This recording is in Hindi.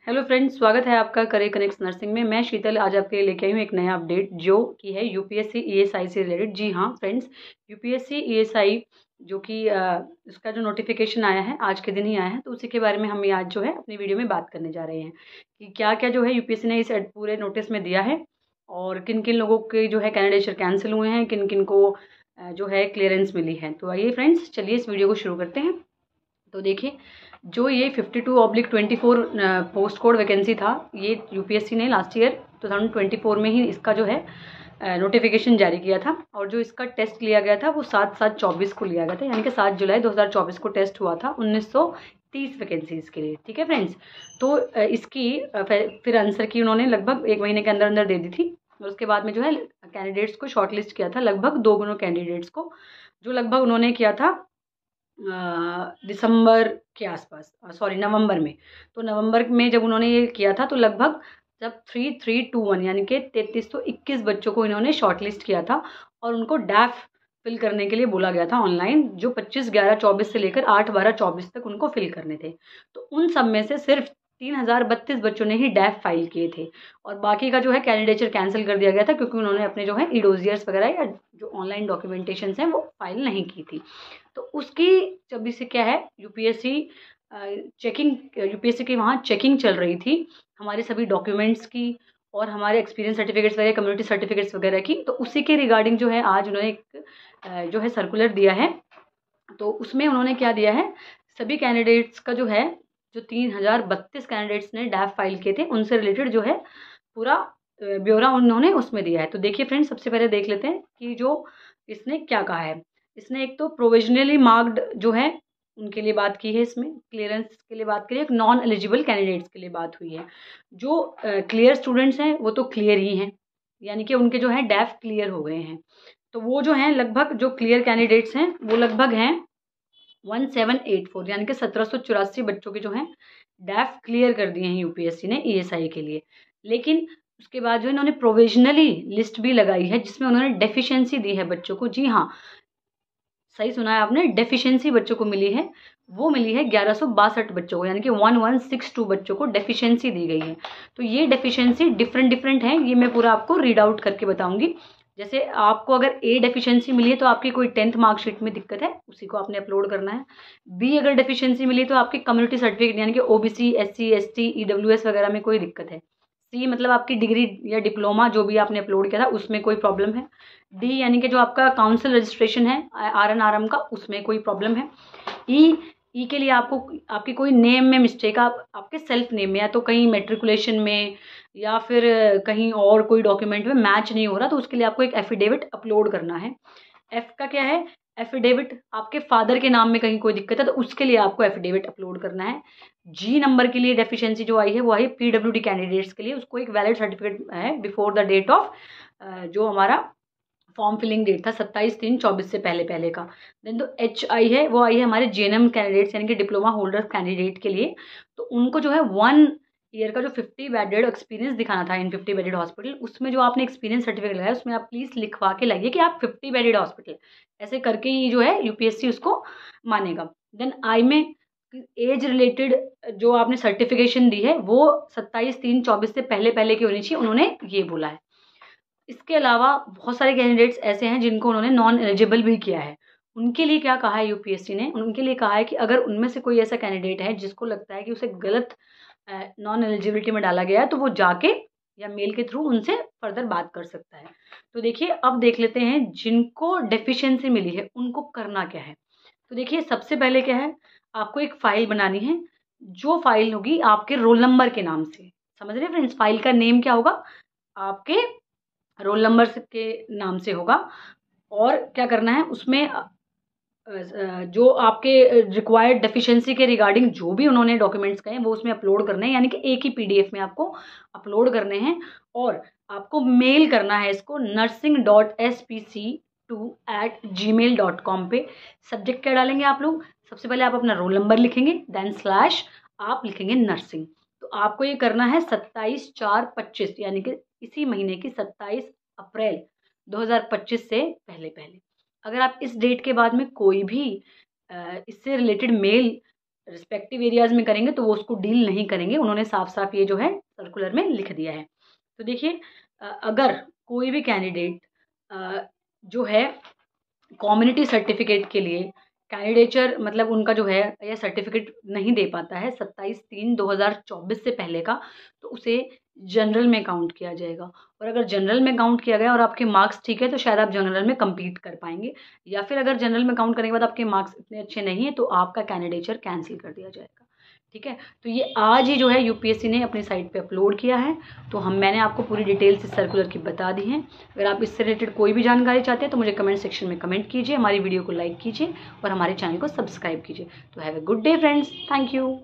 हेलो फ्रेंड्स, स्वागत है आपका करियर कनेक्ट नर्सिंग में। मैं शीतल आज आपके लिए लेके आई हूँ एक नया अपडेट जो कि है यूपीएससी ईएसआई से रिलेटेड। जी हाँ फ्रेंड्स, यूपीएससी ईएसआई जो कि इसका जो नोटिफिकेशन आया है आज के दिन ही आया है, तो उसी के बारे में हम ये आज जो है अपनी वीडियो में बात करने जा रहे हैं कि क्या क्या जो है यूपीएससी ने इस पूरे नोटिस में दिया है और किन किन लोगों के जो है कैंडिडेचर कैंसिल हुए हैं, किन किन को जो है क्लियरेंस मिली है। तो आइए फ्रेंड्स, चलिए इस वीडियो को शुरू करते हैं। तो देखिए, जो ये 52/24 पोस्ट कोड वैकेंसी था, ये यूपीएससी ने लास्ट ईयर 2024 में ही इसका जो है नोटिफिकेशन जारी किया था और जो इसका टेस्ट लिया गया था वो 7/7/24 को लिया गया था, यानी कि 7 जुलाई 2024 को टेस्ट हुआ था 1930 वैकेंसीज के लिए। ठीक है फ्रेंड्स, तो इसकी फिर आंसर की उन्होंने लगभग 1 महीने के अंदर अंदर दे दी थी और उसके बाद में जो है कैंडिडेट्स को शॉर्टलिस्ट किया था, लगभग 2 कैंडिडेट्स को, जो लगभग उन्होंने किया था दिसंबर के आसपास, सॉरी नवंबर में। तो नवंबर में जब उन्होंने ये किया था तो लगभग जब 3321 यानी कि 3321 बच्चों को इन्होंने शॉर्टलिस्ट किया था और उनको डैफ फिल करने के लिए बोला गया था ऑनलाइन, जो 25/11/24 से लेकर 8/12/24 तक उनको फिल करने थे। तो उन सब में से सिर्फ 3032 बच्चों ने ही डैफ फाइल किए थे और बाकी का जो है कैंडिडेचर कैंसिल कर दिया गया था, क्योंकि उन्होंने अपने जो है ईडोजियर्स वगैरह या जो ऑनलाइन डॉक्यूमेंटेशन हैं वो फाइल नहीं की थी। तो उसकी जब से क्या है यूपीएससी की वहाँ चेकिंग चल रही थी हमारे सभी डॉक्यूमेंट्स की और हमारे एक्सपीरियंस सर्टिफिकेट्स वगैरह, कम्युनिटी सर्टिफिकेट्स वगैरह की। तो उसी के रिगार्डिंग जो है आज उन्होंने एक जो है सर्कुलर दिया है। तो उसमें उन्होंने क्या दिया है, सभी कैंडिडेट्स का जो है, जो 3032 कैंडिडेट्स ने डैफ फाइल किए थे उनसे रिलेटेड जो है पूरा ब्यौरा उन्होंने उसमें दिया है। तो देखिए फ्रेंड्स, सबसे पहले देख लेते हैं कि जो इसने क्या कहा है। इसने एक तो प्रोविजनली मार्क्ड जो है उनके लिए बात की है, इसमें क्लियरेंस के लिए बात करी है, एक नॉन एलिजिबल कैंडिडेट्स के लिए बात हुई है। जो क्लियर स्टूडेंट्स हैं वो तो क्लियर ही हैं, यानी कि उनके जो है डैफ क्लियर हो गए हैं। तो वो जो हैं लगभग जो क्लियर कैंडिडेट्स हैं वो लगभग हैं 1784, यानी कि 1784 बच्चों के जो हैं डैफ क्लियर कर दिए हैं यूपीएससी ने ईएसआई के लिए। लेकिन उसके बाद जो इन्होंने प्रोविजनली लिस्ट भी लगाई है जिसमें उन्होंने डेफिशिएंसी दी है बच्चों को। जी हाँ, सही सुना है आपने, डेफिशिएंसी बच्चों को मिली है, वो मिली है 1162 बच्चों को, यानी कि 1162 बच्चों को डेफिशिएंसी दी गई है। तो ये डेफिशिएंसी डिफरेंट डिफरेंट है, ये मैं पूरा आपको रीड आउट करके बताऊंगी। जैसे आपको अगर ए डेफिशिएंसी मिली है तो आपकी कोई 10th मार्कशीट में दिक्कत है, उसी को आपने अपलोड करना है। बी अगर डेफिशिएंसी मिली तो आपकी कम्युनिटी सर्टिफिकेट यानी कि ओबीसी, एससी, एसटी, ईडब्ल्यूएस वगैरह में कोई दिक्कत है। सी मतलब आपकी डिग्री या डिप्लोमा जो भी आपने अपलोड किया था उसमें कोई प्रॉब्लम है। डी यानी कि जो आपका काउंसिल रजिस्ट्रेशन है आरएनआरएम का, उसमें कोई प्रॉब्लम है। ई के लिए आपको आपकी कोई नेम में मिस्टेक, आपके सेल्फ नेम में या तो कहीं मेट्रिकुलेशन में या फिर कहीं और कोई डॉक्यूमेंट में मैच नहीं हो रहा, तो उसके लिए आपको एक एफिडेविट अपलोड करना है। एफ का क्या है, एफिडेविट आपके फादर के नाम में कहीं कोई दिक्कत है तो उसके लिए आपको एफिडेविट अपलोड करना है। जी नंबर के लिए डेफिशिएंसी जो आई है वो आई पीडब्ल्यूडी कैंडिडेट्स के लिए, उसको एक वैलिड सर्टिफिकेट है बिफोर द डेट ऑफ जो हमारा फॉर्म फिलिंग डेट था 27/3/24 से पहले पहले का। देन तो एच आई है, वो आई है हमारे जेएनएम कैंडिडेट्स यानी कि डिप्लोमा होल्डर कैंडिडेट के लिए। तो उनको जो है 1 ईयर का जो 50 बेडेड एक्सपीरियंस दिखाना था इन 50 बेडेड हॉस्पिटल, उसमें जो आपने एक्सपीरियंस सर्टिफिकेट लगाया उसमें आप प्लीज लिखवा के लाइए कि आप 50 बेडेड हॉस्पिटल, ऐसे करके ही जो है यूपीएससी उसको मानेगा। देन आई में एज रिलेटेड जो आपने सर्टिफिकेशन दी है वो 27/3/24 से पहले पहले की होनी चाहिए, उन्होंने ये बोला है। इसके अलावा बहुत सारे कैंडिडेट्स ऐसे हैं जिनको उन्होंने नॉन एलिजिबल भी किया है। उनके लिए क्या कहा है यूपीएससी ने, उनके लिए कहा है कि अगर उनमें से कोई ऐसा कैंडिडेट है जिसको लगता है कि उसे गलत नॉन एलिजिबिलिटी में डाला गया है तो वो जाके या मेल के थ्रू उनसे फर्दर बात कर सकता है। तो देखिए, अब देख लेते हैं जिनको डेफिशिएंसी मिली है उनको करना क्या है। तो देखिए, सबसे पहले क्या है, आपको एक फाइल बनानी है, जो फाइल होगी आपके रोल नंबर के नाम से। समझ रहे फ्रेंड्स, फाइल का नेम क्या होगा, आपके रोल नंबर के नाम से होगा। और क्या करना है उसमें जो आपके रिक्वायर्ड डेफिशिएंसी के रिगार्डिंग जो भी उन्होंने डॉक्यूमेंट्स कहे वो उसमें अपलोड करने हैं, यानी कि एक ही पीडीएफ में आपको अपलोड करने हैं। और आपको मेल करना है इसको nursing.spc2@gmail.com पे। सब्जेक्ट क्या डालेंगे आप लोग, सबसे पहले आप अपना रोल नंबर लिखेंगे, देन स्लैश आप लिखेंगे नर्सिंग। तो आपको ये करना है 27/4/25 यानी कि इसी महीने की 27 अप्रैल 2025 से पहले पहले। अगर आप इस डेट के बाद में कोई भी इससे रिलेटेड मेल रिस्पेक्टिव एरियाज़ में करेंगे तो वो उसको डील नहीं करेंगे। उन्होंने साफ साफ ये जो है सर्कुलर में लिख दिया है। तो देखिए, अगर कोई भी कैंडिडेट जो है कम्युनिटी सर्टिफिकेट के लिए कैंडिडेचर मतलब उनका जो है या सर्टिफिकेट नहीं दे पाता है 27/3/2024 से पहले का, तो उसे जनरल में काउंट किया जाएगा। और अगर जनरल में काउंट किया गया और आपके मार्क्स ठीक है तो शायद आप जनरल में कम्पीट कर पाएंगे, या फिर अगर जनरल में काउंट करने के बाद आपके मार्क्स इतने अच्छे नहीं है तो आपका कैंडिडेचर कैंसिल कर दिया जाएगा। ठीक है, तो ये आज ही जो है यूपीएससी ने अपनी साइट पे अपलोड किया है। तो मैंने आपको पूरी डिटेल्स इस सर्कुलर की बता दी हैं। अगर आप इससे रिलेटेड कोई भी जानकारी चाहते हैं तो मुझे कमेंट सेक्शन में कमेंट कीजिए, हमारी वीडियो को लाइक कीजिए और हमारे चैनल को सब्सक्राइब कीजिए। तो have a good day friends, thank you.